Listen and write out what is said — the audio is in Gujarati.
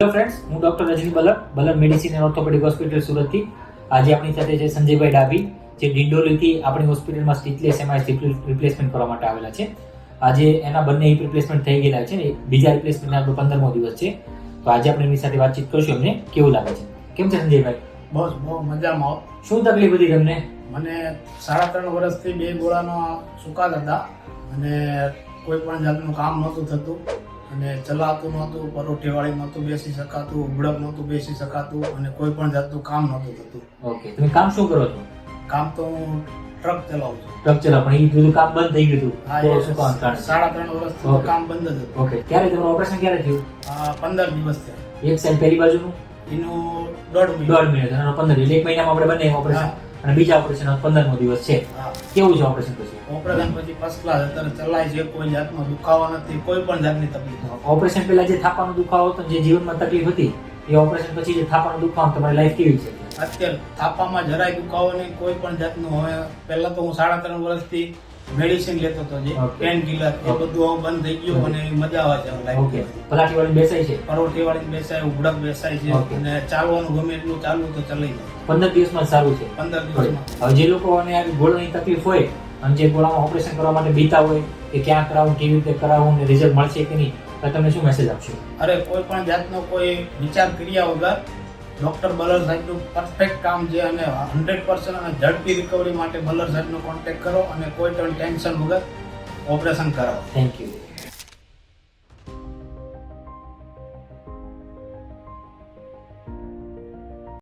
હેલો ફ્રેન્ડ્સ, હું doctor Rajni Balar medicine and orthopaedic hospital સુરતથી. આજે આપણી સાથે છે સંજયભાઈ ડાભી, જે ડિંડોલીથી આપણી હોસ્પિટલમાં સ્ટીચલેસ એમઆઈ સ્ટીપ રિપ્લેસમેન્ટ કરવા માટે આવેલા છે. આજે એના બંને હિપ રિપ્લેસમેન્ટ થઈ ગયેલા છે ને બીજા રિપ્લેસમેન્ટ આપણો 15મો દિવસ છે. તો આજે આપણે એમની સાથે વાતચીત કરીશું, એમને કેવું લાગે છે. કેમ છે સંજયભાઈ? બહુ મજામાં. શું તકલીફ હતી તમને? મને 3.5 વર્ષથી 2 ગોળાનો સુકાત હતા અને કોઈ પણ જાતનું કામ નહોતું થતું અને ચલાતું નહોતું, પરોઠીવાળી નહોતું બેસી શકાતું, ઉબળક નહોતું બેસી શકાતું અને કોઈ પણ જાતનું કામ નહોતું થતું. ઓકે, તમે કામ શું કરો છો? કામ તો હું ટ્રક ચલાવું છું. ટ્રક ચલાવો, પણ એ બધું કામ બંધ થઈ ગયું હતું. હા, તો એ શું કામ કારણે? 3.5 વર્ષથી તો કામ બંધ જ હતું. ઓકે, ક્યારે તમારું ઓપરેશન ક્યારે થયું? 15 દિવસ થયા. એક સાઈડ પહેલી બાજુનું એનું 1.5 મહિનો. 1.5 મહિના, અને 15 એટલે 1 મહિનામાં આપણે બંને ઓપરેશન, અને બીજા ઓપરેશન 15મો દિવસ છે. હા, કેવું છે ઓપરેશન પછી? ઓપરેશન પછી ફર્સ્ટ ક્લાસ. અત્યારે ચલાય છે, કોઈ જાતનો દુખાવો નથી, કોઈ પણ જાતની તકલીફ નથી. ઓપરેશન પહેલા જે થાપાનો દુખાવો હતો, જે જીવનમાં તકલીફ હતી, એ ઓપરેશન પછી જે થાપાનો દુખાવો, તમારી લાઈફ કેવી છે? અત્યારે થાપામાં જરાય દુખાવો નહીં, કોઈ પણ જાતનું. હવે પહેલા તો હું 3.5 વર્ષથી મેડિસિન લેતો હતો, જે પેન કિલર, એ બધું બંધ થઈ ગયું અને મજા આવે છે લાઈફ. ઓકે, પલાઠી વાળી બેસાય છે, પરોઠી વાળી બેસાય, ઉબળક બેસાય છે અને ચાલવાનું ગમે એટલું ચાલવું તો ચલાઈ જાય. 15 દિવસમાં સારું છે. 15 દિવસમાં. હવે જે લોકોને આવી ગોળાની તકલીફ હોય અને જે ગોળામાં ઓપરેશન કરવા માટે બીતા હોય કે ક્યાં કરાવવું, કેવી રીતે કરાવવું ને રિઝલ્ટ મળશે કે નહીં, તો તમે શું મેસેજ આપશો? અરે કોઈ પણ જાતનો કોઈ વિચાર કર્યા વગર ડોક્ટર બલર સાહેબનું પરફેક્ટ કામ છે અને 100% અને ઝડપી રિકવરી માટે બલર સાહેબનો કોન્ટેક્ટ કરો અને કોઈ પણ ટેન્શન વગર ઓપરેશન કરાવો. Thank you.